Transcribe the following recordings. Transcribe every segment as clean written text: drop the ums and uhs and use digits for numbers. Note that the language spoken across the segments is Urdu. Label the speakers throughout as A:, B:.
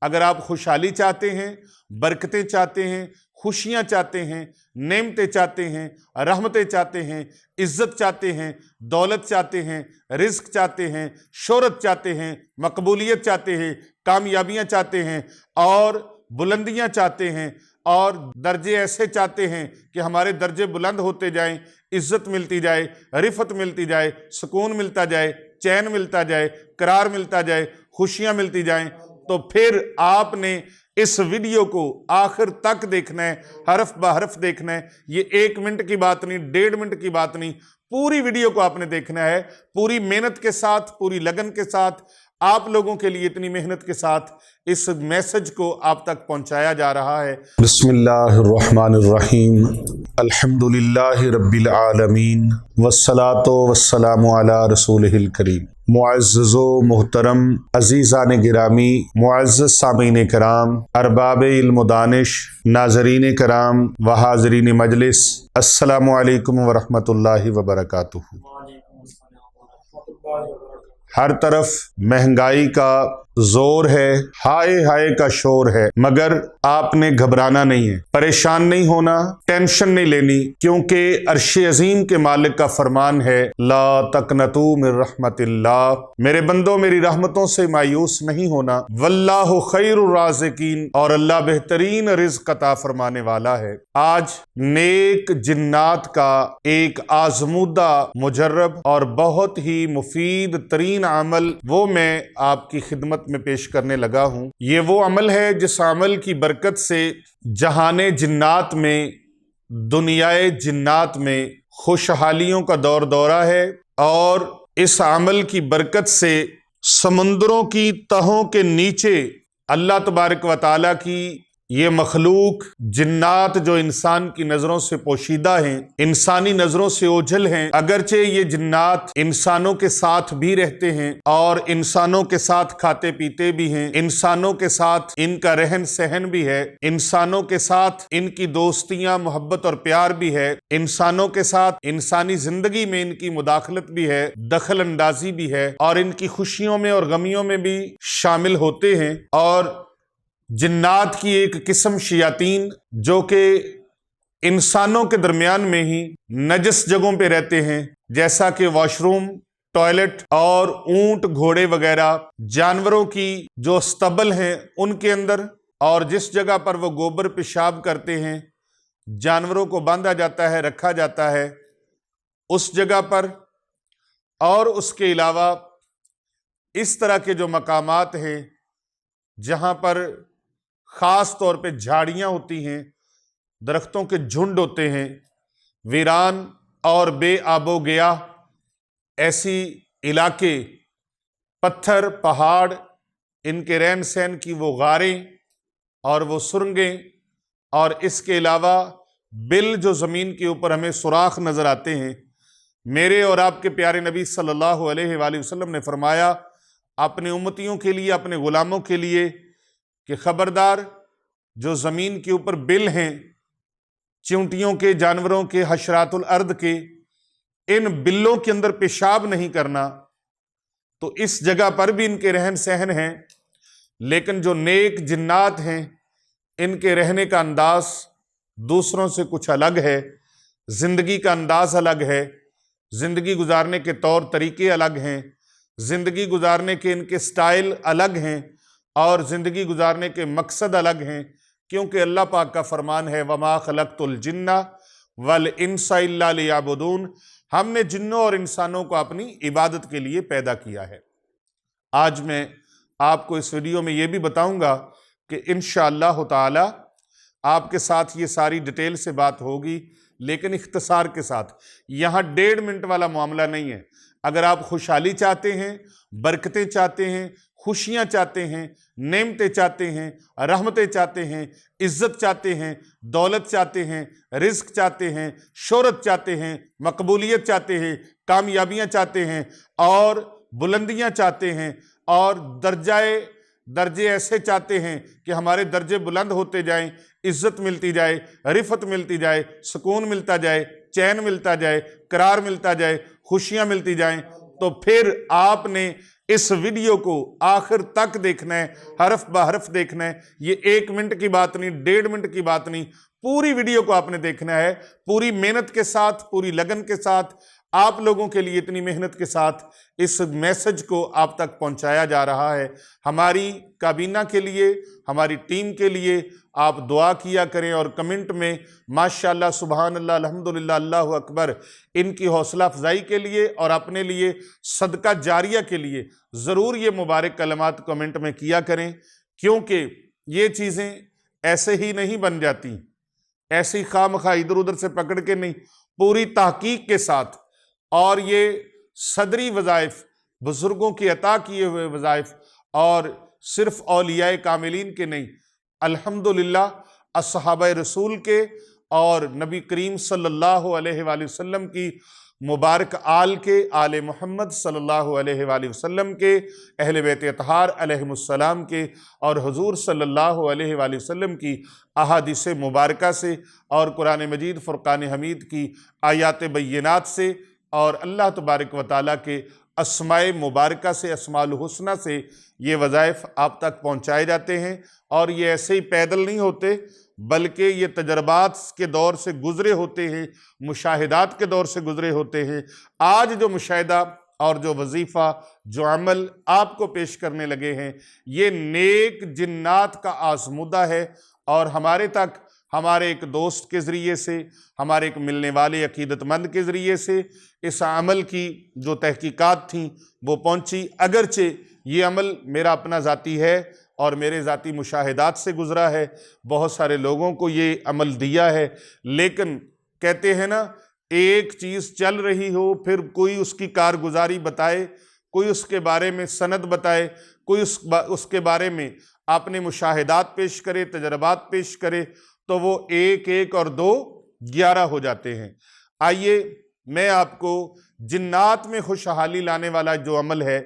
A: اگر آپ خوشحالی چاہتے ہیں، برکتیں چاہتے ہیں، خوشیاں چاہتے ہیں، نعمتیں چاہتے ہیں، رحمتیں چاہتے ہیں، عزت چاہتے ہیں، دولت چاہتے ہیں، رزق چاہتے ہیں، شہرت چاہتے ہیں، مقبولیت چاہتے ہیں، کامیابیاں چاہتے ہیں اور بلندیاں چاہتے ہیں اور درجے ایسے چاہتے ہیں کہ ہمارے درجے بلند ہوتے جائیں، عزت ملتی جائے، رفعت ملتی جائے، سکون ملتا جائے، چین ملتا جائے، قرار ملتا جائے، خوشیاں ملتی جائیں، تو پھر آپ نے اس ویڈیو کو آخر تک دیکھنا ہے، حرف بہ حرف دیکھنا ہے۔ یہ 1 منٹ کی بات نہیں، 1.5 منٹ کی بات نہیں، پوری ویڈیو کو آپ نے دیکھنا ہے، پوری محنت کے ساتھ، پوری لگن کے ساتھ، آپ لوگوں کے لیے اتنی محنت کے ساتھ اس میسج کو آپ تک پہنچایا جا رہا ہے۔
B: بسم اللہ الرحمن الرحیم، الحمدللہ رب العالمین، والصلاة والسلام علی رسولہ الکریم۔ معزز و محترم عزیزان گرامی، معزز سامعین کرام، ارباب علم و دانش، ناظرین کرام و حاضرین مجلس، السلام علیکم ورحمۃ اللہ وبرکاتہ۔ ہر طرف مہنگائی کا زور ہے، ہائے ہائے کا شور ہے، مگر آپ نے گھبرانا نہیں ہے، پریشان نہیں ہونا، ٹینشن نہیں لینی، کیونکہ عرش عظیم کے مالک کا فرمان ہے، لا تقنطوا من رحمت اللہ، میرے بندوں میری رحمتوں سے مایوس نہیں ہونا، واللہ خیر الرازقین، اور اللہ بہترین رزق عطا فرمانے والا ہے۔ آج نیک جنات کا ایک آزمودہ، مجرب اور بہت ہی مفید ترین عمل وہ میں آپ کی خدمت میں پیش کرنے لگا ہوں۔ یہ وہ عمل ہے جس عمل کی برکت سے جہان جنات میں، دنیائے جنات میں خوشحالیوں کا دور دورہ ہے، اور اس عمل کی برکت سے سمندروں کی تہوں کے نیچے اللہ تبارک و تعالیٰ کی یہ مخلوق جنات جو انسان کی نظروں سے پوشیدہ ہیں، انسانی نظروں سے اوجھل ہیں، اگرچہ یہ جنات انسانوں کے ساتھ بھی رہتے ہیں اور انسانوں کے ساتھ کھاتے پیتے بھی ہیں، انسانوں کے ساتھ ان کا رہن سہن بھی ہے، انسانوں کے ساتھ ان کی دوستیاں، محبت اور پیار بھی ہے، انسانوں کے ساتھ انسانی زندگی میں ان کی مداخلت بھی ہے، دخل اندازی بھی ہے، اور ان کی خوشیوں میں اور غمیوں میں بھی شامل ہوتے ہیں۔ اور جنات کی ایک قسم شیاطین جو کہ انسانوں کے درمیان میں ہی نجس جگہوں پہ رہتے ہیں، جیسا کہ واش روم، ٹوائلٹ اور اونٹ، گھوڑے وغیرہ جانوروں کی جو استبل ہیں ان کے اندر، اور جس جگہ پر وہ گوبر پیشاب کرتے ہیں، جانوروں کو باندھا جاتا ہے، رکھا جاتا ہے اس جگہ پر، اور اس کے علاوہ اس طرح کے جو مقامات ہیں جہاں پر خاص طور پہ جھاڑیاں ہوتی ہیں، درختوں کے جھنڈ ہوتے ہیں، ویران اور بے آب و گیا ایسی علاقے، پتھر، پہاڑ، ان کے رہن سہن کی وہ غاریں اور وہ سرنگیں، اور اس کے علاوہ بل جو زمین کے اوپر ہمیں سوراخ نظر آتے ہیں۔ میرے اور آپ کے پیارے نبی صلی اللہ علیہ وآلہ وسلم نے فرمایا اپنے امتیوں کے لیے، اپنے غلاموں کے لیے، کہ خبردار جو زمین کے اوپر بل ہیں، چونٹیوں کے، جانوروں کے، حشرات الارض کے، ان بلوں کے اندر پیشاب نہیں کرنا۔ تو اس جگہ پر بھی ان کے رہن سہن ہیں، لیکن جو نیک جنات ہیں ان کے رہنے کا انداز دوسروں سے کچھ الگ ہے، زندگی کا انداز الگ ہے، زندگی گزارنے کے طور طریقے الگ ہیں، زندگی گزارنے کے ان کے سٹائل الگ ہیں، اور زندگی گزارنے کے مقصد الگ ہیں، کیونکہ اللہ پاک کا فرمان ہے وَمَا خَلَقْتُ الْجِنَّ وَالْإِنسَ إِلَّا لِيَعْبُدُونَ، ہم نے جنوں اور انسانوں کو اپنی عبادت کے لیے پیدا کیا ہے۔ آج میں آپ کو اس ویڈیو میں یہ بھی بتاؤں گا کہ انشاءاللہ تعالی آپ کے ساتھ یہ ساری ڈیٹیل سے بات ہوگی، لیکن اختصار کے ساتھ۔ یہاں 1.5 منٹ والا معاملہ نہیں ہے۔ اگر آپ خوشحالی چاہتے ہیں، برکتیں چاہتے ہیں، خوشیاں چاہتے ہیں، نعمتیں چاہتے ہیں، رحمتیں چاہتے ہیں، عزت چاہتے ہیں، دولت چاہتے ہیں، رزق چاہتے ہیں، شہرت چاہتے ہیں، مقبولیت چاہتے ہیں، کامیابیاں چاہتے ہیں اور بلندیاں چاہتے ہیں، اور درجے ایسے چاہتے ہیں کہ ہمارے درجے بلند ہوتے جائیں، عزت ملتی جائے، رفعت ملتی جائے، سکون ملتا جائے، چین ملتا جائے، قرار ملتا جائے، خوشیاں ملتی جائیں، تو پھر آپ نے
A: اس ویڈیو کو آخر تک دیکھنا ہے، حرف بہ حرف دیکھنا ہے۔ یہ 1 منٹ کی بات نہیں، 1.5 منٹ کی بات نہیں، پوری ویڈیو کو آپ نے دیکھنا ہے، پوری محنت کے ساتھ، پوری لگن کے ساتھ، آپ لوگوں کے لیے اتنی محنت کے ساتھ اس میسج کو آپ تک پہنچایا جا رہا ہے۔ ہماری کابینہ کے لیے، ہماری ٹیم کے لیے آپ دعا کیا کریں، اور کمنٹ میں ماشاءاللہ، سبحان اللہ، الحمدللہ، اللہ اکبر، ان کی حوصلہ افزائی کے لیے اور اپنے لیے صدقہ جاریہ کے لیے ضرور یہ مبارک کلمات کمنٹ میں کیا کریں، کیونکہ یہ چیزیں ایسے ہی نہیں بن جاتی، ایسی خواہ مخواہ ادھر ادھر سے پکڑ کے نہیں، پوری تحقیق کے ساتھ۔ اور یہ صدری وظائف، بزرگوں کی عطا کیے ہوئے وظائف، اور صرف اولیاء کاملین کے نہیں، الحمدللہ اصحابہ رسول کے اور نبی کریم صلی اللہ علیہ وآلہ وسلم کی مبارک آل کے، آل محمد صلی اللہ علیہ وآلہ وسلم کے، اہل بیت اطہار علیہم السلام کے، اور حضور صلی اللہ علیہ وآلہ وسلم کی احادیث مبارکہ سے، اور قرآن مجید فرقان حمید کی آیات بینات سے، اور اللہ تبارک و تعالیٰ کے اسماء مبارکہ سے، اسماء الحسنہ سے یہ وظائف آپ تک پہنچائے جاتے ہیں۔ اور یہ ایسے ہی پیدل نہیں ہوتے، بلکہ یہ تجربات کے دور سے گزرے ہوتے ہیں، مشاہدات کے دور سے گزرے ہوتے ہیں۔ آج جو مشاہدہ اور جو وظیفہ، جو عمل آپ کو پیش کرنے لگے ہیں، یہ نیک جنات کا آزمودہ ہے، اور ہمارے تک، ہمارے ایک دوست کے ذریعے سے، ہمارے ایک ملنے والے عقیدت مند کے ذریعے سے اس عمل کی جو تحقیقات تھیں وہ پہنچی۔ اگرچہ یہ عمل میرا اپنا ذاتی ہے اور میرے ذاتی مشاہدات سے گزرا ہے، بہت سارے لوگوں کو یہ عمل دیا ہے، لیکن کہتے ہیں نا، ایک چیز چل رہی ہو، پھر کوئی اس کی کارگزاری بتائے، کوئی اس کے بارے میں سند بتائے، کوئی اس کے بارے میں اپنے مشاہدات پیش کرے، تجربات پیش کرے، تو وہ 1 1 اور 2 11 ہو جاتے ہیں۔ آئیے میں آپ کو جنات میں خوشحالی لانے والا جو عمل ہے،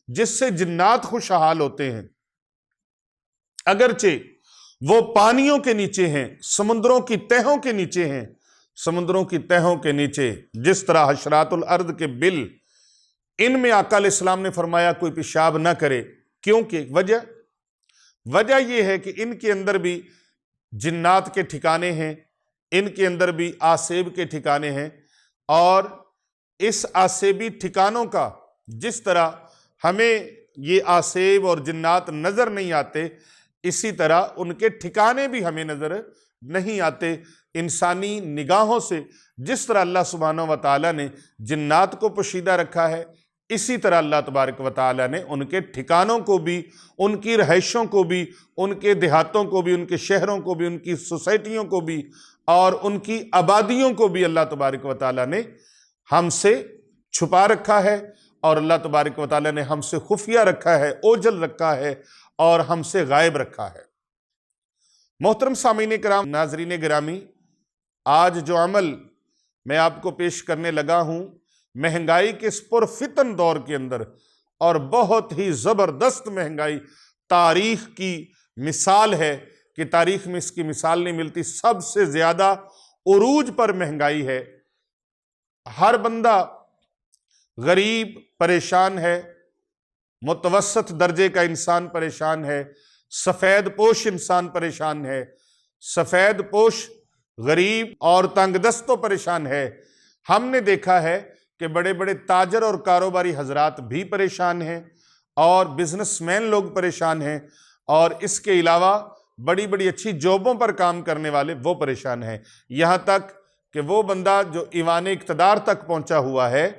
A: جس سے جنات خوشحال ہوتے ہیں، اگرچہ وہ پانیوں کے نیچے ہیں، سمندروں کی تہوں کے نیچے ہیں، سمندروں کی تہوں کے نیچے جس طرح حشرات الارض کے بل، ان میں آقا علیہ السلام نے فرمایا کوئی پیشاب نہ کرے، کیونکہ وجہ یہ ہے کہ ان کے اندر بھی جنات کے ٹھکانے ہیں، ان کے اندر بھی آسیب کے ٹھکانے ہیں، اور اس آسیبی ٹھکانوں کا جس طرح ہمیں یہ آسیب اور جنات نظر نہیں آتے، اسی طرح ان کے ٹھکانے بھی ہمیں نظر نہیں آتے۔ انسانی نگاہوں سے جس طرح اللہ سبحانہ و تعالیٰ نے جنات کو پوشیدہ رکھا ہے، اسی طرح اللہ تبارک و تعالیٰ نے ان کے ٹھکانوں کو بھی، ان کی رہائشوں کو بھی، ان کے دیہاتوں کو بھی، ان کے شہروں کو بھی، ان کی سوسائٹیوں کو بھی، اور ان کی آبادیوں کو بھی اللہ تبارک و تعالیٰ نے ہم سے چھپا رکھا ہے، اور اللہ تبارک و تعالیٰ نے ہم سے خفیہ رکھا ہے، اوجھل رکھا ہے، اور ہم سے غائب رکھا ہے۔ محترم سامعین کرام، ناظرین گرامی، آج جو عمل میں آپ کو پیش کرنے لگا ہوں، مہنگائی کے اس پرفتن دور کے اندر، اور بہت ہی زبردست مہنگائی، تاریخ کی مثال ہے کہ تاریخ میں اس کی مثال نہیں ملتی، سب سے زیادہ عروج پر مہنگائی ہے۔ ہر بندہ غریب پریشان ہے، متوسط درجے کا انسان پریشان ہے، سفید پوش انسان پریشان ہے، سفید پوش غریب اور تنگ دست تو پریشان ہے۔ ہم نے دیکھا ہے کہ بڑے بڑے تاجر اور کاروباری حضرات بھی پریشان ہیں، اور بزنس مین لوگ پریشان ہیں، اور اس کے علاوہ بڑی بڑی اچھی جابوں پر کام کرنے والے وہ پریشان ہیں، یہاں تک کہ وہ بندہ جو ایوان اقتدار تک پہنچا ہوا ہے،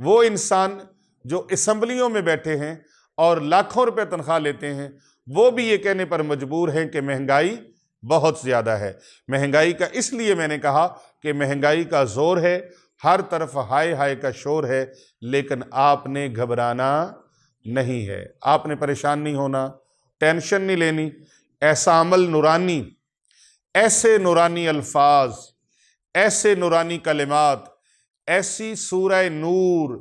A: وہ انسان جو اسمبلیوں میں بیٹھے ہیں اور لاکھوں روپے تنخواہ لیتے ہیں، وہ بھی یہ کہنے پر مجبور ہیں کہ مہنگائی بہت زیادہ ہے۔ مہنگائی کا اس لیے میں نے کہا کہ مہنگائی کا زور ہے، ہر طرف ہائے ہائے کا شور ہے، لیکن آپ نے گھبرانا نہیں ہے، آپ نے پریشان نہیں ہونا، ٹینشن نہیں لینی۔ ایسا عمل نورانی، ایسے نورانی الفاظ، ایسے نورانی کلمات، ایسی سورہ نور،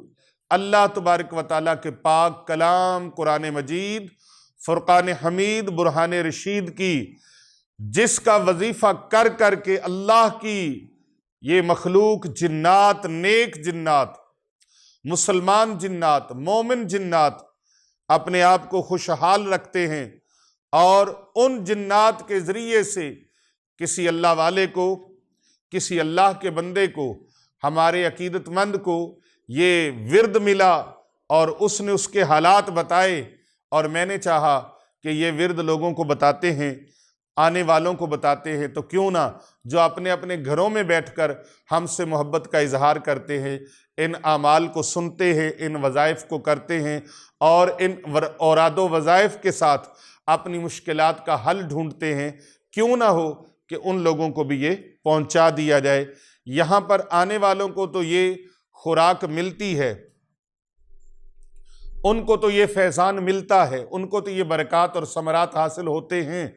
A: اللہ تبارک و تعالیٰ کے پاک کلام قرآن مجید، فرقان حمید، برہان رشید کی، جس کا وظیفہ کر کر کے اللہ کی یہ مخلوق جنات، نیک جنات، مسلمان جنات، مومن جنات، اپنے آپ کو خوشحال رکھتے ہیں اور ان جنات کے ذریعے سے کسی اللہ والے کو، کسی اللہ کے بندے کو، ہمارے عقیدت مند کو یہ ورد ملا اور اس نے اس کے حالات بتائے، اور میں نے چاہا کہ یہ ورد لوگوں کو بتاتے ہیں، آنے والوں کو بتاتے ہیں، تو کیوں نہ جو اپنے اپنے گھروں میں بیٹھ کر ہم سے محبت کا اظہار کرتے ہیں، ان اعمال کو سنتے ہیں، ان وظائف کو کرتے ہیں اور ان اوراد و وظائف کے ساتھ اپنی مشکلات کا حل ڈھونڈتے ہیں، کیوں نہ ہو کہ ان لوگوں کو بھی یہ پہنچا دیا جائے۔ یہاں پر آنے والوں کو تو یہ خوراک ملتی ہے، ان کو تو یہ فیضان ملتا ہے، ان کو تو یہ برکات اور ثمرات حاصل ہوتے ہیں،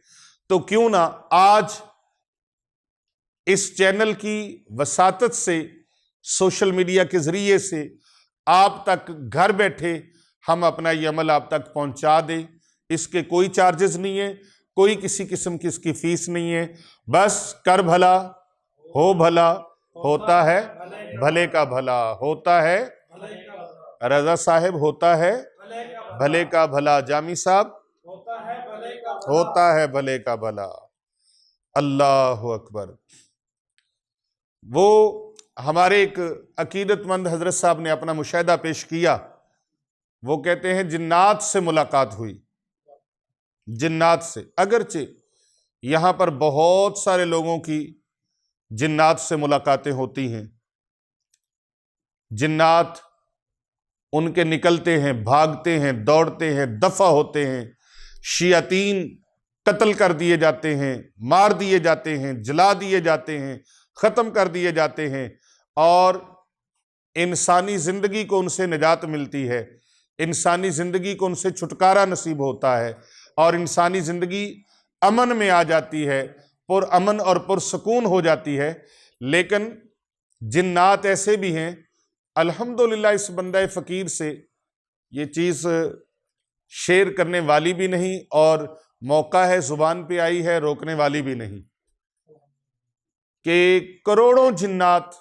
A: تو کیوں نہ آج اس چینل کی وساطت سے، سوشل میڈیا کے ذریعے سے آپ تک گھر بیٹھے ہم اپنا یہ عمل آپ تک پہنچا دیں۔ اس کے کوئی چارجز نہیں ہے، کوئی کسی قسم کی اس کی فیس نہیں ہے، بس کر بھلا ہو بھلا، ہوتا ہے بھلے کا بھلا، ہوتا ہے رضا صاحب، ہوتا ہے بھلے کا بھلا، جامی صاحب، ہوتا ہے بھلے کا بھلا۔ اللہ اکبر۔ وہ ہمارے ایک عقیدت مند حضرت صاحب نے اپنا مشاہدہ پیش کیا، وہ کہتے ہیں جنات سے ملاقات ہوئی، جنات سے، اگرچہ یہاں پر بہت سارے لوگوں کی جنات سے ملاقاتیں ہوتی ہیں، جنات ان کے نکلتے ہیں، بھاگتے ہیں، دوڑتے ہیں، دفع ہوتے ہیں، شیاطین قتل کر دیے جاتے ہیں، مار دیے جاتے ہیں، جلا دیے جاتے ہیں، ختم کر دیے جاتے ہیں، اور انسانی زندگی کو ان سے نجات ملتی ہے، انسانی زندگی کو ان سے چھٹکارا نصیب ہوتا ہے، اور انسانی زندگی امن میں آ جاتی ہے، پر امن اور پر سکون ہو جاتی ہے۔ لیکن جنات ایسے بھی ہیں، الحمدللہ اس بندہ فقیر سے یہ چیز شیئر کرنے والی بھی نہیں، اور موقع ہے، زبان پہ آئی ہے، روکنے والی بھی نہیں، کہ کروڑوں جنات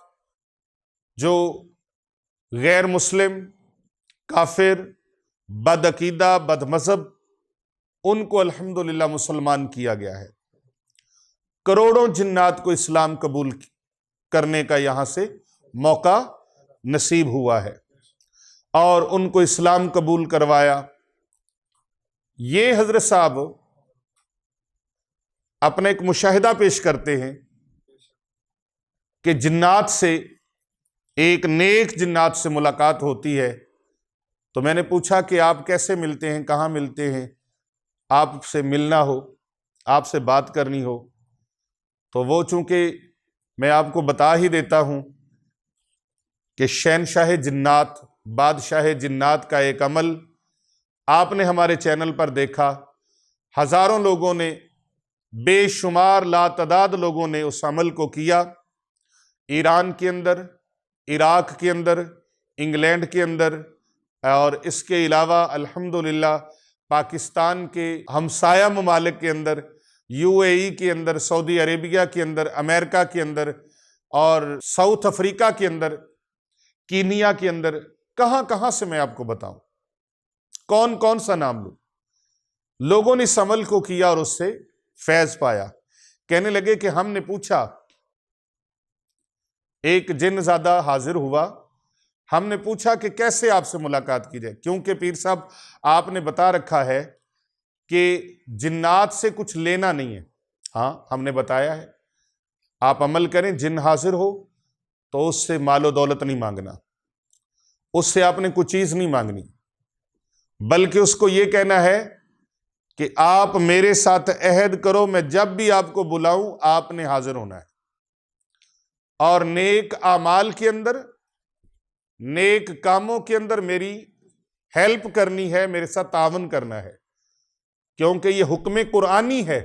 A: جو غیر مسلم، کافر، بد عقیدہ، بد مذہب، ان کو الحمدللہ مسلمان کیا گیا ہے، کروڑوں جنات کو اسلام قبول کرنے کا یہاں سے موقع نصیب ہوا ہے، اور ان کو اسلام قبول کروایا۔ یہ حضرت صاحب اپنا ایک مشاہدہ پیش کرتے ہیں کہ جنات سے، ایک نیک جنات سے ملاقات ہوتی ہے، تو میں نے پوچھا کہ آپ کیسے ملتے ہیں، کہاں ملتے ہیں، آپ سے ملنا ہو، آپ سے بات کرنی ہو، تو وہ چونکہ میں آپ کو بتا ہی دیتا ہوں کہ شہنشاہ جنات، بادشاہ جنات کا ایک عمل آپ نے ہمارے چینل پر دیکھا، ہزاروں لوگوں نے، بے شمار لاتعداد لوگوں نے اس عمل کو کیا، ایران کے اندر، عراق کے اندر، انگلینڈ کے اندر، اور اس کے علاوہ الحمدللہ پاکستان کے ہمسایہ ممالک کے اندر، UAE کے اندر، سعودی عربیہ کے اندر، امریکہ کے اندر، اور ساؤتھ افریقہ کے اندر، کینیا کے اندر، کہاں کہاں سے میں آپ کو بتاؤں، کون کون سا نام لوں، لوگوں نے اس عمل کو کیا اور اس سے فیض پایا۔ کہنے لگے کہ ہم نے پوچھا، ایک جن زادہ حاضر ہوا، ہم نے پوچھا کہ کیسے آپ سے ملاقات کی جائے، کیونکہ پیر صاحب آپ نے بتا رکھا ہے کہ جنات سے کچھ لینا نہیں ہے۔ ہاں ہم نے بتایا ہے، آپ عمل کریں، جن حاضر ہو تو اس سے مال و دولت نہیں مانگنا، اس سے آپ نے کوئی چیز نہیں مانگنی، بلکہ اس کو یہ کہنا ہے کہ آپ میرے ساتھ عہد کرو، میں جب بھی آپ کو بلاؤں آپ نے حاضر ہونا ہے، اور نیک اعمال کے اندر، نیک کاموں کے اندر میری ہیلپ کرنی ہے، میرے ساتھ تعاون کرنا ہے، کیونکہ یہ حکم قرآنی ہے،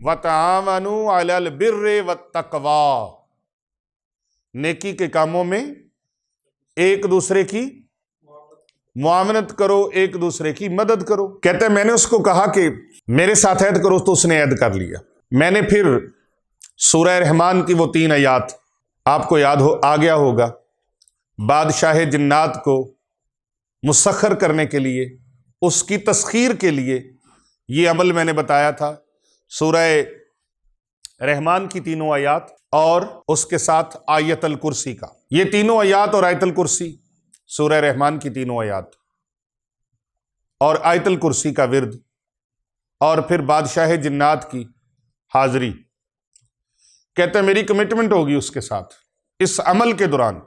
A: وَتَعَاوَنُوا عَلَى الْبِرِّ وَالتَّقْوَىٰ، نیکی کے کاموں میں ایک دوسرے کی معاونت کرو، ایک دوسرے کی مدد کرو۔ کہتے ہیں میں نے اس کو کہا کہ میرے ساتھ عہد کرو، تو اس نے عہد کر لیا۔ میں نے پھر سورہ رحمان کی وہ 3 آیات آپ کو یاد آ گیا ہوگا، بادشاہ جنات کو مسخر کرنے کے لیے اس کی تسخیر کے لیے یہ عمل میں نے بتایا تھا، سورہ رحمان کی تینوں آیات اور اس کے ساتھ آیت الکرسی کا، یہ تینوں آیات اور آیت الکرسی، سورہ رحمان کی تینوں آیات اور آیت الکرسی کا ورد، اور پھر بادشاہ جنات کی حاضری۔ کہتے ہیں میری کمٹمنٹ ہوگی اس کے ساتھ اس عمل کے دوران،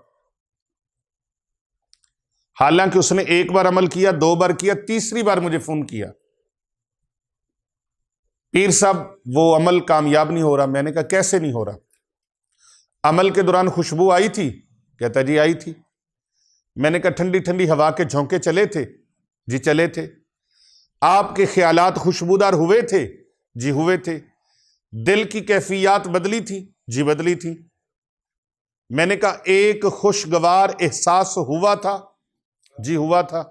A: حالانکہ اس نے ایک بار عمل کیا، 2 بار کیا، تیسری بار مجھے فون کیا، پیر صاحب وہ عمل کامیاب نہیں ہو رہا۔ میں نے کہا کیسے نہیں ہو رہا؟ عمل کے دوران خوشبو آئی تھی؟ کہتا جی آئی تھی۔ میں نے کہا ٹھنڈی ٹھنڈی ہوا کے جھونکے چلے تھے؟ جی چلے تھے۔ آپ کے خیالات خوشبودار ہوئے تھے؟ جی ہوئے تھے۔ دل کی کیفیات بدلی تھی؟ جی بدلی تھی۔ میں نے کہا ایک خوشگوار احساس ہوا تھا؟ جی ہوا تھا۔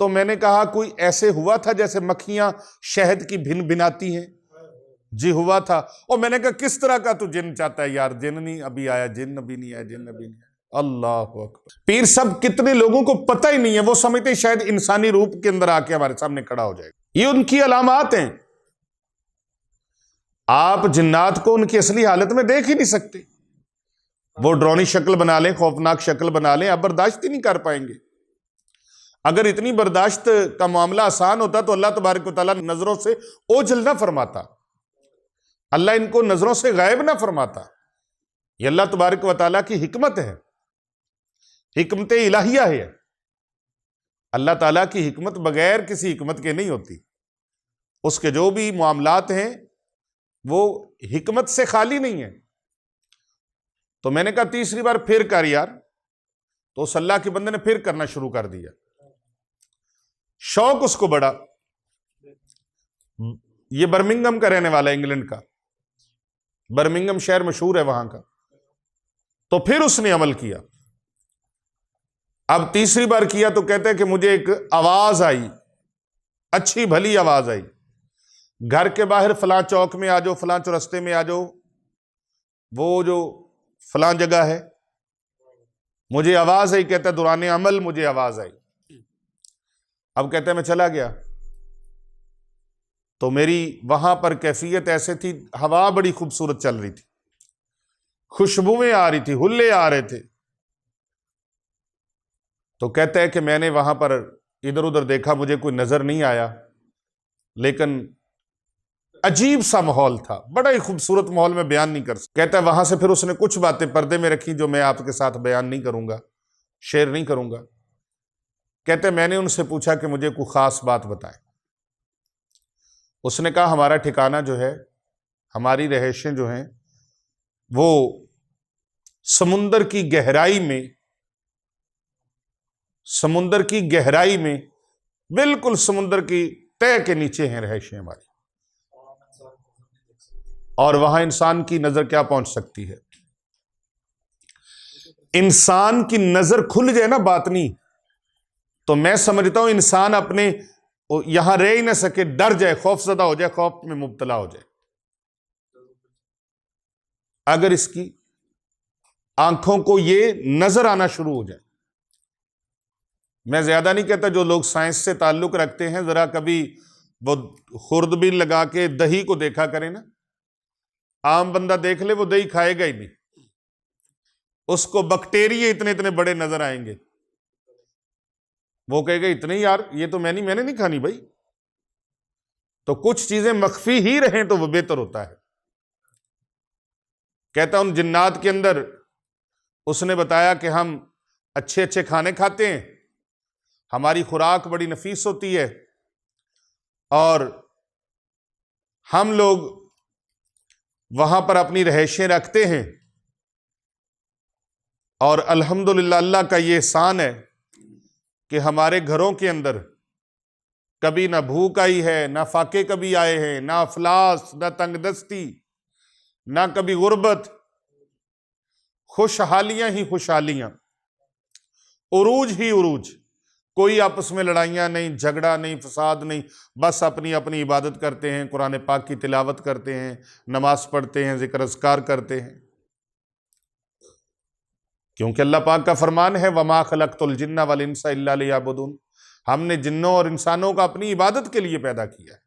A: تو میں نے کہا کوئی ایسے ہوا تھا جیسے مکھیاں شہد کی بھن بھناتی ہیں؟ جی ہوا تھا۔ اور میں نے کہا کس طرح کا تو جن چاہتا ہے یار؟ جن نہیں ابھی آیا، جن ابھی نہیں آیا، جن ابھی نہیں آیا۔ اللہ اکبر۔ پیر صاحب کتنے لوگوں کو پتہ ہی نہیں ہے، وہ سمجھتے شاید انسانی روپ کے اندر آ کے ہمارے سامنے کھڑا ہو جائے گا۔ یہ ان کی علامات ہیں۔ آپ جنات کو ان کی اصلی حالت میں دیکھ ہی نہیں سکتے، وہ ڈرونی شکل بنا لیں، خوفناک شکل بنا لیں، آپ برداشت ہی نہیں کر پائیں گے۔ اگر اتنی برداشت کا معاملہ آسان ہوتا تو اللہ تبارک و تعالیٰ نظروں سے اوجھل نہ فرماتا، اللہ ان کو نظروں سے غائب نہ فرماتا۔ یہ اللہ تبارک و تعالیٰ کی حکمت ہے، حکمت الہیہ ہے۔ اللہ تعالیٰ کی حکمت بغیر کسی حکمت کے نہیں ہوتی، اس کے جو بھی معاملات ہیں وہ حکمت سے خالی نہیں ہے۔ تو میں نے کہا تیسری بار پھر کر یار، تو اس اللہ کے بندے نے پھر کرنا شروع کر دیا۔ شوق اس کو بڑا، یہ برمنگھم کا رہنے والا، انگلینڈ کا، برمنگھم شہر مشہور ہے وہاں کا۔ تو پھر اس نے عمل کیا۔ اب تیسری بار کیا تو کہتے ہیں کہ مجھے ایک آواز آئی، اچھی بھلی آواز آئی، گھر کے باہر فلاں چوک میں آ جاؤ، فلاں چورستے میں آ جاؤ، وہ جو فلاں جگہ ہے، مجھے آواز آئی۔ کہتا ہے دوران عمل مجھے آواز آئی۔ اب کہتے ہیں میں چلا گیا تو میری وہاں پر کیفیت ایسے تھی، ہوا بڑی خوبصورت چل رہی تھی، خوشبوئیں آ رہی تھی، حلے آ رہے تھے۔ تو کہتا ہے کہ میں نے وہاں پر ادھر ادھر دیکھا، مجھے کوئی نظر نہیں آیا، لیکن عجیب سا ماحول تھا، بڑا ہی خوبصورت ماحول میں بیان نہیں کر سکتا۔ کہتا ہے وہاں سے پھر اس نے کچھ باتیں پردے میں رکھی جو میں آپ کے ساتھ بیان نہیں کروں گا، شیئر نہیں کروں گا۔ کہتے ہیں میں نے ان سے پوچھا کہ مجھے کوئی خاص بات بتائیں۔ اس نے کہا ہمارا ٹھکانہ جو ہے، ہماری رہائشیں جو ہیں وہ سمندر کی گہرائی میں، سمندر کی گہرائی میں، بالکل سمندر کی تہہ کے نیچے ہیں رہائشیں ہماری، اور وہاں انسان کی نظر کیا پہنچ سکتی ہے؟ انسان کی نظر کھل جائے نا باطنی، تو میں سمجھتا ہوں انسان اپنے یہاں رہ ہی نہ سکے، ڈر جائے، خوف زدہ ہو جائے، خوف میں مبتلا ہو جائے۔ اگر اس کی آنکھوں کو یہ نظر آنا شروع ہو جائے۔ میں زیادہ نہیں کہتا، جو لوگ سائنس سے تعلق رکھتے ہیں ذرا کبھی وہ خوردبین لگا کے دہی کو دیکھا کریں نا، عام بندہ دیکھ لے وہ دہی کھائے گا ہی نہیں، اس کو بیکٹیریا اتنے اتنے بڑے نظر آئیں گے، وہ کہے گا اتنے یار یہ تو میں نے نہیں کھانی بھائی۔ تو کچھ چیزیں مخفی ہی رہیں تو وہ بہتر ہوتا ہے۔ کہتا ان جنات کے اندر اس نے بتایا کہ ہم اچھے اچھے کھانے کھاتے ہیں، ہماری خوراک بڑی نفیس ہوتی ہے، اور ہم لوگ وہاں پر اپنی رہائشیں رکھتے ہیں، اور الحمدللہ اللہ کا یہ احسان ہے کہ ہمارے گھروں کے اندر کبھی نہ بھوک آئی ہے، نہ فاقے کبھی آئے ہیں، نہ افلاس، نہ تنگ دستی، نہ کبھی غربت، خوشحالیاں ہی خوشحالیاں، عروج ہی عروج، کوئی آپس میں لڑائیاں نہیں، جھگڑا نہیں، فساد نہیں، بس اپنی اپنی عبادت کرتے ہیں، قرآن پاک کی تلاوت کرتے ہیں، نماز پڑھتے ہیں، ذکر اذکار کرتے ہیں، کیونکہ اللہ پاک کا فرمان ہے وَمَا خَلَقْتُ الْجِنَّ وَالْإِنسَ إِلَّا لِيَعْبُدُونَ، ہم نے جنوں اور انسانوں کو اپنی عبادت کے لیے پیدا کیا ہے۔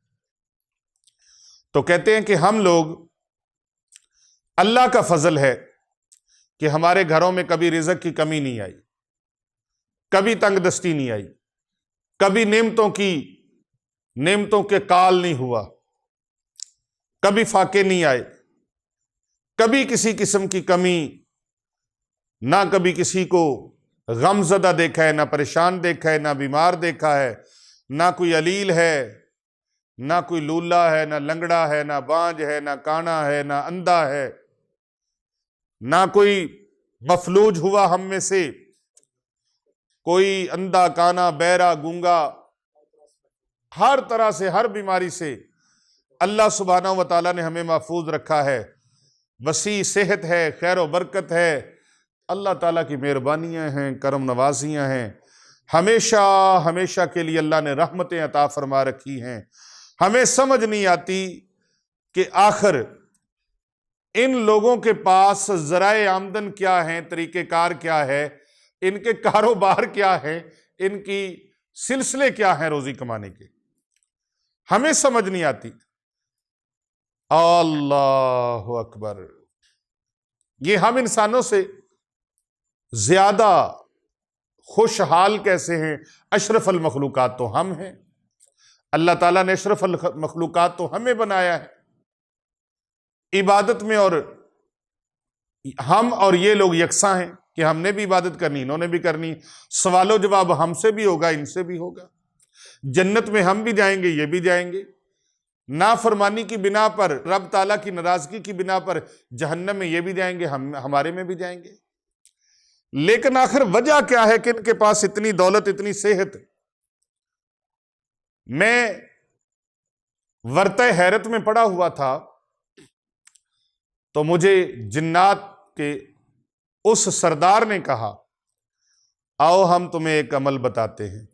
A: تو کہتے ہیں کہ ہم لوگ، اللہ کا فضل ہے کہ ہمارے گھروں میں کبھی رزق کی کمی نہیں آئی، کبھی تنگ دستی نہیں آئی، کبھی نعمتوں کے کال نہیں ہوا، کبھی فاقے نہیں آئے، کبھی کسی قسم کی کمی، نہ کبھی کسی کو غم زدہ دیکھا ہے، نہ پریشان دیکھا ہے، نہ بیمار دیکھا ہے، نہ کوئی علیل ہے، نہ کوئی لولا ہے، نہ لنگڑا ہے، نہ بانج ہے، نہ کانا ہے، نہ اندھا ہے، نہ کوئی مفلوج ہوا ہم میں سے، کوئی اندھا، کانا، بہرا، گونگا، ہر طرح سے، ہر بیماری سے اللہ سبحانہ و تعالیٰ نے ہمیں محفوظ رکھا ہے۔ وسیع صحت ہے، خیر و برکت ہے، اللہ تعالیٰ کی مہربانیاں ہیں، کرم نوازیاں ہیں، ہمیشہ کے لیے اللہ نے رحمتیں عطا فرما رکھی ہیں۔ ہمیں سمجھ نہیں آتی کہ آخر ان لوگوں کے پاس ذرائع آمدن کیا ہیں، طریقہ کار کیا ہے، ان کے کاروبار کیا ہیں، ان کی سلسلے کیا ہیں روزی کمانے کے، ہمیں سمجھ نہیں آتی۔ اللہ اکبر! یہ ہم انسانوں سے زیادہ خوشحال کیسے ہیں؟ اشرف المخلوقات تو ہم ہیں، اللہ تعالیٰ نے اشرف المخلوقات تو ہمیں بنایا ہے عبادت میں، اور ہم اور یہ لوگ یکساں ہیں کہ ہم نے بھی عبادت کرنی، انہوں نے بھی کرنی، سوال و جواب ہم سے بھی ہوگا، ان سے بھی ہوگا، جنت میں ہم بھی جائیں گے، یہ بھی جائیں گے، نافرمانی کی بنا پر، رب تعالیٰ کی ناراضگی کی بنا پر جہنم میں یہ بھی جائیں گے، ہمارے میں بھی جائیں گے۔ لیکن آخر وجہ کیا ہے کہ ان کے پاس اتنی دولت، اتنی صحت؟ میں ورطہ حیرت میں پڑا ہوا تھا تو مجھے جنات کے اس سردار نے کہا، آؤ ہم تمہیں ایک عمل بتاتے ہیں،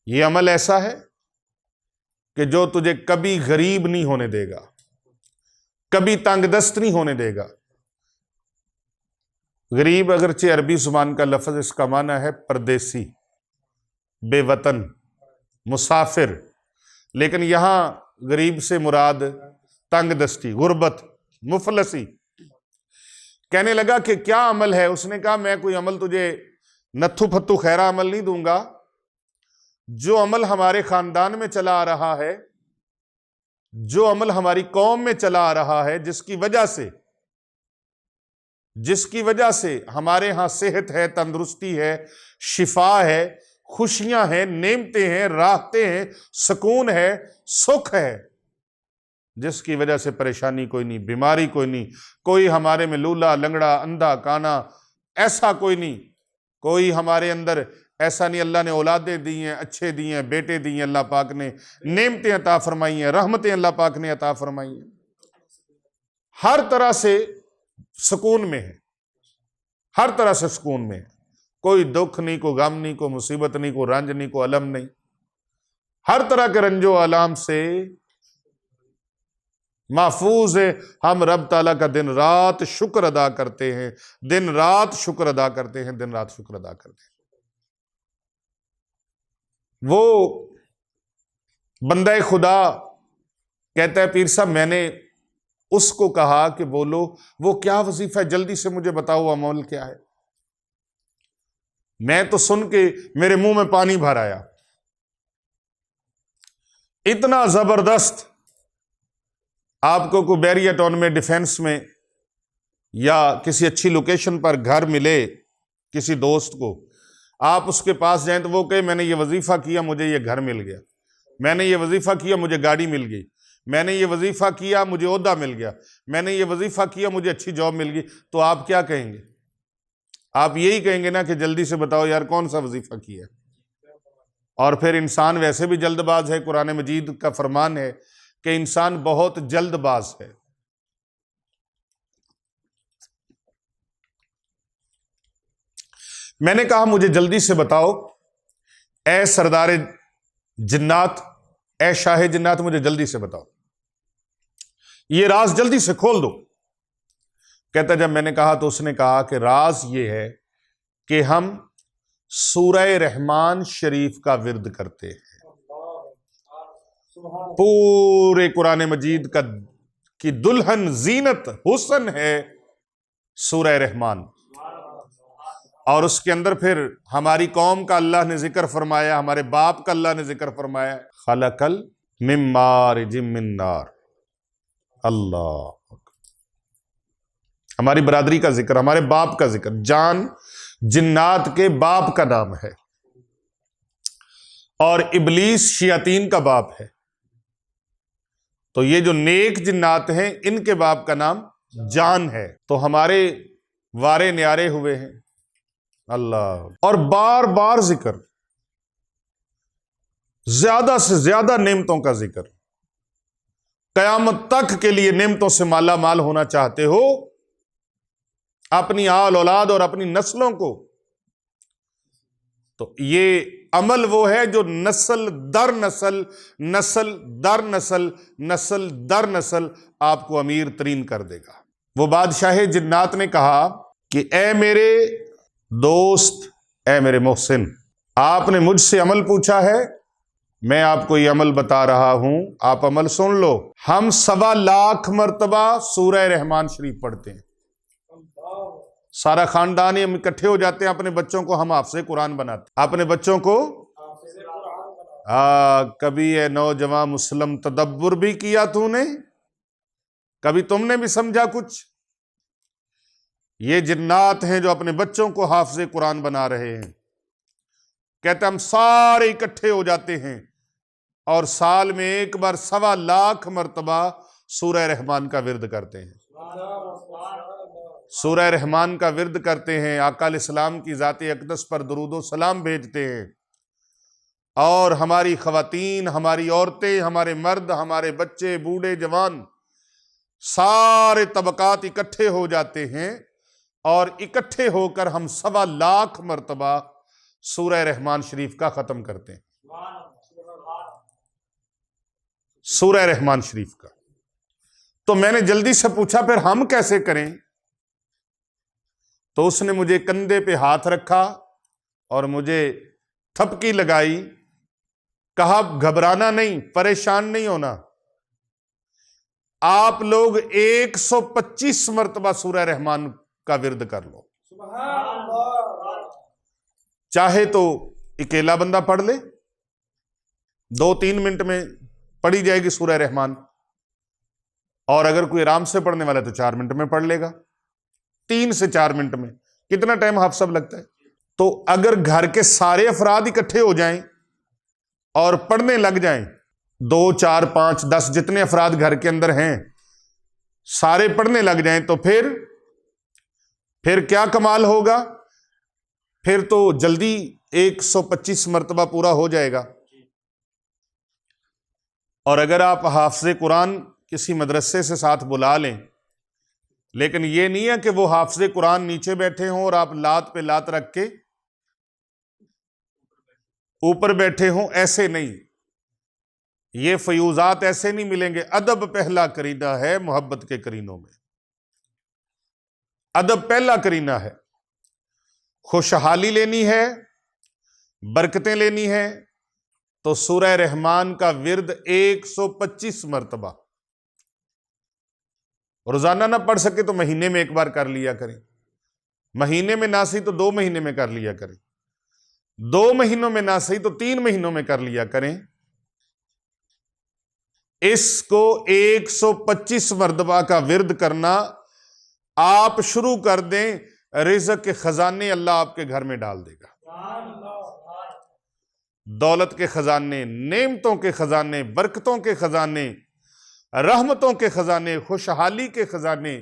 A: یہ عمل ایسا ہے کہ جو تجھے کبھی غریب نہیں ہونے دے گا، کبھی تنگ دست نہیں ہونے دے گا۔ غریب اگرچہ عربی زبان کا لفظ، اس کا معنی ہے پردیسی، بے وطن، مسافر، لیکن یہاں غریب سے مراد تنگ دستی، غربت، مفلسی۔ کہنے لگا کہ کیا عمل ہے؟ اس نے کہا میں کوئی عمل تجھے نتھو پھتو خیرہ عمل نہیں دوں گا، جو عمل ہمارے خاندان میں چلا آ رہا ہے، جو عمل ہماری قوم میں چلا آ رہا ہے، جس کی وجہ سے ہمارے ہاں صحت ہے، تندرستی ہے، شفا ہے، خوشیاں ہیں، نعمتیں ہیں، راحتیں ہیں، سکون ہے، سکھ ہے، جس کی وجہ سے پریشانی کوئی نہیں، بیماری کوئی نہیں، کوئی ہمارے میں لولا، لنگڑا، اندھا، کانا، ایسا کوئی نہیں، کوئی ہمارے اندر ایسا نہیں۔ اللہ نے اولادیں دی ہیں، اچھے دی ہیں، بیٹے دی ہیں، اللہ پاک نے نعمتیں عطا فرمائی ہیں، رحمتیں اللہ پاک نے عطا فرمائی ہیں، ہر طرح سے سکون میں ہے، ہر طرح سے سکون میں ہے، کوئی دکھ نہیں، کوئی غم نہیں، کوئی مصیبت نہیں، کوئی رنج نہیں، کوئی علم نہیں، ہر طرح کے رنج و آلام سے محفوظ ہے۔ ہم رب تعالیٰ کا دن رات شکر ادا کرتے ہیں، دن رات شکر ادا کرتے ہیں، دن رات شکر ادا کرتے ہیں۔ وہ بندہ خدا کہتا ہے پیر صاحب میں نے اس کو کہا کہ بولو وہ کیا وظیفہ ہے، جلدی سے مجھے بتاؤ عمل کیا ہے۔ میں تو سن کے میرے منہ میں پانی بھر آیا، اتنا زبردست۔ آپ کو کوئی بیریا ٹاؤن میں، ڈیفینس میں، یا کسی اچھی لوکیشن پر گھر ملے کسی دوست کو، آپ اس کے پاس جائیں تو وہ کہے میں نے یہ وظیفہ کیا، مجھے یہ گھر مل گیا، میں نے یہ وظیفہ کیا، مجھے گاڑی مل گئی، میں نے یہ وظیفہ کیا، مجھے عہدہ مل گیا، میں نے یہ وظیفہ کیا، مجھے اچھی جاب مل گئی، تو آپ کیا کہیں گے؟ آپ یہی کہیں گے نا کہ جلدی سے بتاؤ یار کون سا وظیفہ کیا۔ اور پھر انسان ویسے بھی جلد باز ہے، قرآن مجید کا فرمان ہے کہ انسان بہت جلد باز ہے۔ میں نے کہا مجھے جلدی سے بتاؤ اے سردار جنات، اے شاہ جنات، مجھے جلدی سے بتاؤ، یہ راز جلدی سے کھول دو۔ کہتا جب میں نے کہا تو اس نے کہا کہ راز یہ ہے کہ ہم
B: سورہ رحمان شریف کا ورد کرتے ہیں۔ پورے قرآن مجید کی دلہن زینت حسن ہے سورہ رحمان، اور اس کے اندر پھر ہماری قوم کا اللہ نے ذکر فرمایا، ہمارے باپ کا اللہ نے ذکر فرمایا، خلقل من مارج من نار۔ اللہ، ہماری برادری کا ذکر، ہمارے باپ کا ذکر، جان جنات کے باپ کا نام ہے، اور ابلیس شیاطین کا باپ ہے، تو یہ جو نیک جنات ہیں ان کے باپ کا نام جان ہے، تو ہمارے وارے نیارے ہوئے ہیں اللہ، اور بار بار ذکر، زیادہ سے زیادہ نعمتوں کا ذکر، قیامت تک کے لیے نعمتوں سے مالا مال ہونا چاہتے ہو، اپنی آل اولاد اور اپنی نسلوں کو، تو یہ عمل وہ ہے جو نسل در نسل، نسل در نسل، نسل در نسل آپ کو امیر ترین کر دے گا۔ وہ بادشاہ جنات نے کہا کہ اے میرے دوست، اے میرے محسن، آپ نے مجھ سے عمل پوچھا ہے، میں آپ کو یہ عمل بتا رہا ہوں، آپ عمل سن لو۔ ہم 1.25 لاکھ مرتبہ سورہ رحمان شریف پڑھتے ہیں، سارا خاندان ہم اکٹھے ہو جاتے ہیں، اپنے بچوں کو ہم حافظ قرآن بناتے ہیں، اپنے بچوں کو کبھی اے نوجوان مسلم تدبر بھی کیا تو نے؟ کبھی تم نے بھی سمجھا کچھ؟ یہ جنات ہیں جو اپنے بچوں کو حافظ قرآن بنا رہے ہیں، کہتے ہم سارے اکٹھے ہو جاتے ہیں اور سال میں ایک بار 1.25 لاکھ مرتبہ سورہ رحمان کا ورد کرتے ہیں، سورہ رحمان کا ورد کرتے ہیں، آقا علیہ السلام کی ذات اقدس پر درود و سلام بھیجتے ہیں، اور ہماری خواتین، ہماری عورتیں، ہمارے مرد، ہمارے بچے، بوڑھے، جوان، سارے طبقات اکٹھے ہو جاتے ہیں، اور اکٹھے ہو کر ہم 1.25 لاکھ مرتبہ سورہ رحمان شریف کا ختم کرتے ہیں، سورہ رحمان شریف کا۔ تو میں نے جلدی سے پوچھا پھر ہم کیسے کریں؟ تو اس نے مجھے کندھے پہ ہاتھ رکھا اور مجھے تھپکی لگائی، کہا گھبرانا نہیں، پریشان نہیں ہونا، آپ لوگ 125 مرتبہ سورہ رحمان کا ورد کر لو، چاہے تو اکیلا بندہ پڑھ لے، 2-3 منٹ میں پڑھی جائے گی سورہ رحمان، اور اگر کوئی آرام سے پڑھنے والا ہے تو 4 منٹ میں پڑھ لے گا، 3 سے 4 منٹ میں۔ کتنا ٹائم حافظ لگتا ہے؟ تو اگر گھر کے سارے افراد اکٹھے ہو جائیں اور پڑھنے لگ جائیں، 2 4 5 10 جتنے افراد گھر کے اندر ہیں سارے پڑھنے لگ جائیں، تو پھر کیا کمال ہوگا؟ پھر تو جلدی 125 مرتبہ پورا ہو جائے گا۔ اور اگر آپ حافظ قرآن کسی مدرسے سے ساتھ بلا لیں، لیکن یہ نہیں ہے کہ وہ حافظ قرآن نیچے بیٹھے ہوں اور آپ لات پہ لات رکھ کے اوپر بیٹھے ہوں، ایسے نہیں، یہ فیوزات ایسے نہیں ملیں گے۔ ادب پہلا کرینہ ہے محبت کے کرینوں میں، ادب پہلا کرینہ ہے۔ خوشحالی لینی ہے، برکتیں لینی ہے، تو سورہ رحمان کا ورد 125 مرتبہ، روزانہ نہ پڑھ سکے تو مہینے میں ایک بار کر لیا کریں، مہینے میں نہ صحیح تو 2 مہینے میں کر لیا کریں، 2 مہینوں میں نہ صحیح تو 3 مہینوں میں کر لیا کریں۔ اس کو 125 مرتبہ کا ورد کرنا آپ شروع کر دیں، رزق کے خزانے اللہ آپ کے گھر میں ڈال دے گا، دولت کے خزانے، نعمتوں کے خزانے، برکتوں کے خزانے، رحمتوں کے خزانے، خوشحالی کے خزانے،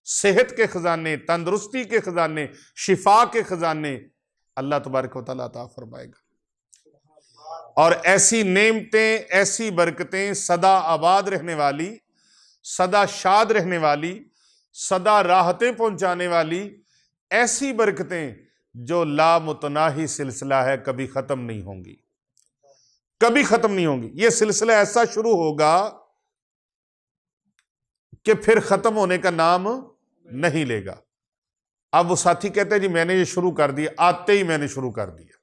B: صحت کے خزانے، تندرستی کے خزانے، شفا کے خزانے اللہ تبارک و تعالیٰ عطا فرمائے گا۔ اور ایسی نعمتیں، ایسی برکتیں، سدا آباد رہنے والی، سدا شاد رہنے والی، سدا راحتیں پہنچانے والی ایسی برکتیں جو لامتناہی سلسلہ ہے، کبھی ختم نہیں ہوں گی، کبھی ختم نہیں ہوں گی۔ یہ سلسلہ ایسا شروع ہوگا کہ پھر ختم ہونے کا نام نہیں لے گا۔ اب وہ ساتھی کہتے ہیں جی میں نے یہ شروع کر دیا، آتے ہی میں نے شروع کر دیا،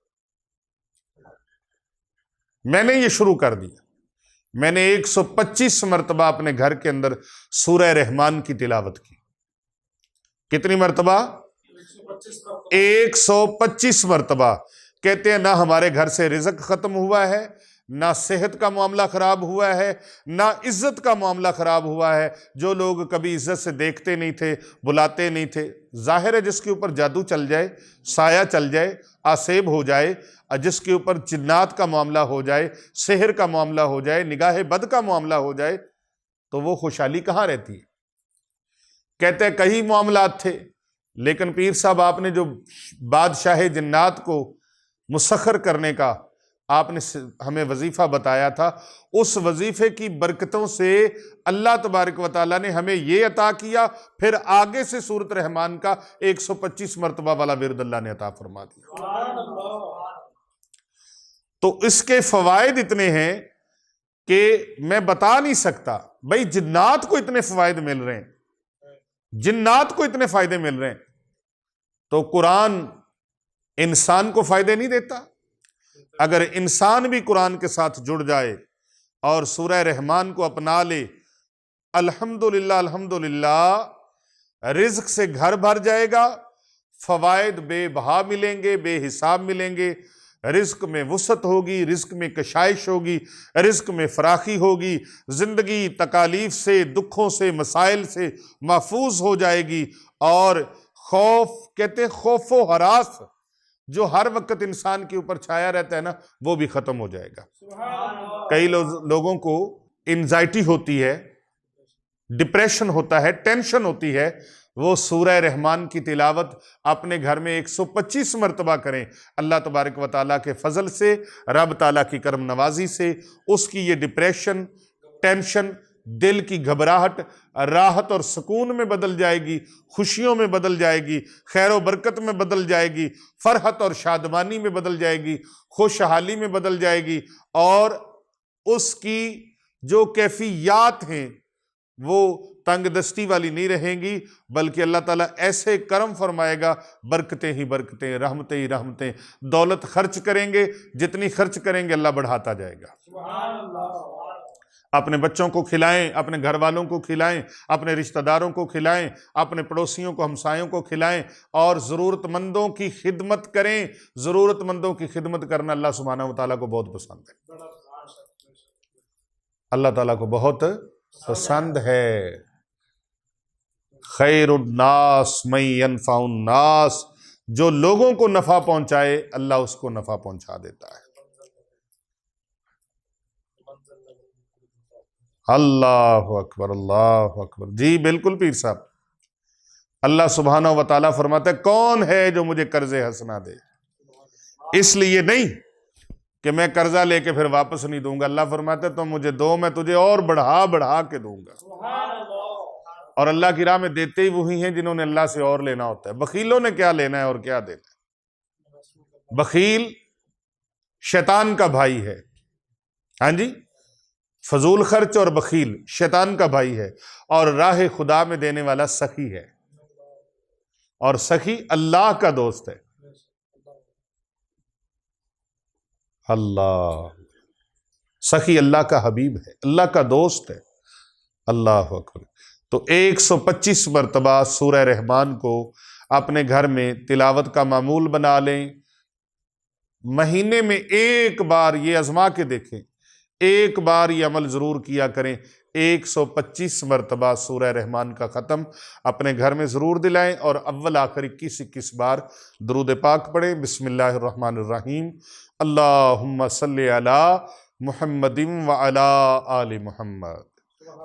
A: میں نے یہ شروع کر دیا، میں نے 125 مرتبہ اپنے گھر کے اندر سورہ رحمان کی تلاوت کی۔ کتنی مرتبہ؟ 125 مرتبہ۔ کہتے ہیں نہ ہمارے گھر سے رزق ختم ہوا ہے، نہ صحت کا معاملہ خراب ہوا ہے، نہ عزت کا معاملہ خراب ہوا ہے۔ جو لوگ کبھی عزت سے دیکھتے نہیں تھے، بلاتے نہیں تھے، ظاہر ہے جس کے اوپر جادو چل جائے، سایہ چل جائے، آسیب ہو جائے، جس کے اوپر جنات کا معاملہ ہو جائے، سحر کا معاملہ ہو جائے، نگاہ بد کا معاملہ ہو جائے، تو وہ خوشحالی کہاں رہتی ہے؟ کہتے ہیں کئی معاملات تھے، لیکن پیر صاحب آپ نے جو بادشاہ جنات کو مسخر کرنے کا آپ نے ہمیں وظیفہ بتایا تھا، اس وظیفے کی برکتوں سے اللہ تبارک و تعالیٰ نے ہمیں یہ عطا کیا، پھر آگے سے سورۃ رحمان کا 125 مرتبہ والا ورد اللہ نے عطا فرما دیا۔ تو اس کے فوائد اتنے ہیں کہ میں بتا نہیں سکتا۔ بھائی جنات کو اتنے فوائد مل رہے ہیں، جنات کو اتنے فائدے مل رہے ہیں، تو قرآن انسان کو فائدے نہیں دیتا؟ اگر انسان بھی قرآن کے ساتھ جڑ جائے اور سورہ رحمان کو اپنا لے، الحمدللہ الحمدللہ رزق سے گھر بھر جائے گا، فوائد بے بہا ملیں گے، بے حساب ملیں گے، رزق میں وسعت ہوگی، رزق میں کشائش ہوگی، رزق میں فراخی ہوگی، زندگی تکالیف سے، دکھوں سے، مسائل سے محفوظ ہو جائے گی، اور خوف، کہتے ہیں خوف و ہراس جو ہر وقت انسان کے اوپر چھایا رہتا ہے نا، وہ بھی ختم ہو جائے گا۔ کئی لوگوں کو انزائٹی ہوتی ہے، ڈپریشن ہوتا ہے، ٹینشن ہوتی ہے، وہ سورہ رحمان کی تلاوت اپنے گھر میں 125 مرتبہ کریں، اللہ تبارک و تعالیٰ کے فضل سے، رب تعالیٰ کی کرم نوازی سے اس کی یہ ڈپریشن، ٹینشن، دل کی گھبراہٹ راحت اور سکون میں بدل جائے گی، خوشیوں میں بدل جائے گی، خیر و برکت میں بدل جائے گی، فرحت اور شادمانی میں بدل جائے گی، خوشحالی میں بدل جائے گی، اور اس کی جو کیفیات ہیں وہ تنگ دستی والی نہیں رہیں گی، بلکہ اللہ تعالیٰ ایسے کرم فرمائے گا، برکتیں ہی برکتیں، رحمتیں ہی رحمتیں، دولت خرچ کریں گے، جتنی خرچ کریں گے اللہ بڑھاتا جائے گا۔ سبحان اللہ۔ اپنے بچوں کو کھلائیں، اپنے گھر والوں کو کھلائیں، اپنے رشتہ داروں کو کھلائیں، اپنے پڑوسیوں کو، ہمسایوں کو کھلائیں، اور ضرورت مندوں کی خدمت کریں۔ ضرورت مندوں کی خدمت کرنا اللہ سبحانہ و تعالیٰ کو بہت پسند ہے، اللہ تعالیٰ کو بہت پسند ہے۔ خیر الناس من ينفع الناس، جو لوگوں کو نفع پہنچائے اللہ اس کو نفع پہنچا دیتا ہے۔ اللہ اکبر، اللہ اکبر۔ جی بالکل پیر صاحب، اللہ سبحانہ و تعالیٰ فرماتا ہے کون ہے جو مجھے قرض حسنہ دے، اس لیے نہیں کہ میں قرضہ لے کے پھر واپس نہیں دوں گا، اللہ فرماتا ہے تو مجھے دو، میں تجھے اور بڑھا بڑھا کے دوں گا۔ اور اللہ کی راہ میں دیتے ہی وہی ہیں جنہوں نے اللہ سے اور لینا ہوتا ہے۔ بخیلوں نے کیا لینا ہے اور کیا دینا ہے؟ بخیل شیطان کا بھائی ہے، ہاں جی، فضول خرچ اور بخیل شیطان کا بھائی ہے، اور راہ خدا میں دینے والا سخی ہے، اور سخی اللہ کا دوست ہے۔ اللہ، سخی اللہ کا حبیب ہے، اللہ کا دوست ہے۔ اللہ اکبر۔ تو 125 مرتبہ سورہ رحمان کو اپنے گھر میں تلاوت کا معمول بنا لیں، مہینے میں ایک بار یہ آزما کے دیکھیں، ایک بار یہ عمل ضرور کیا کریں، 125 مرتبہ سورہ رحمان کا ختم اپنے گھر میں ضرور دلائیں، اور اول آخر 21 بار درود پاک پڑھیں۔ بسم اللہ الرحمن الرحیم، اللہم صلی علی محمد وعلی آل محمد۔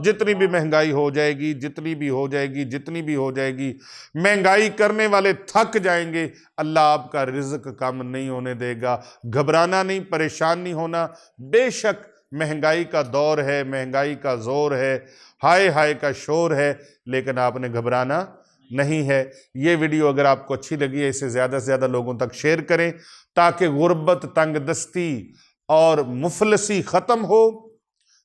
A: جتنی بھی مہنگائی ہو جائے گی، جتنی بھی ہو جائے گی، جتنی بھی ہو جائے گی، مہنگائی کرنے والے تھک جائیں گے، اللہ آپ کا رزق کم نہیں ہونے دے گا۔ گھبرانا نہیں، پریشان نہیں ہونا۔ بے شک مہنگائی کا دور ہے، مہنگائی کا زور ہے، ہائے ہائے کا شور ہے، لیکن آپ نے گھبرانا نہیں ہے۔ یہ ویڈیو اگر آپ کو اچھی لگی ہے، اسے زیادہ سے زیادہ لوگوں تک شیئر کریں، تاکہ غربت، تنگ دستی اور مفلسی ختم ہو،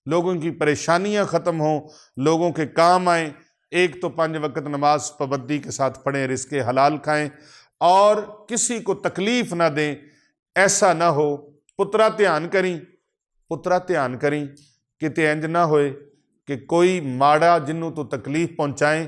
A: لوگوں کی پریشانیاں ختم ہوں، لوگوں کے کام آئیں۔ ایک تو 5 وقت نماز پابندی کے ساتھ پڑھیں، رزق حلال کھائیں، اور کسی کو تکلیف نہ دیں۔ ایسا نہ ہو، پترا دھیان کریں، ਪੁੱਤਰਾ ਧਿਆਨ ਕਰੀ ਕਿਤੇ ਇੰਜ ਨਾ ਹੋਏ ਕਿ ਕੋਈ ਮਾੜਾ ਜਿਹਨੂੰ ਤੂੰ ਤਕਲੀਫ ਪਹੁੰਚਾਏ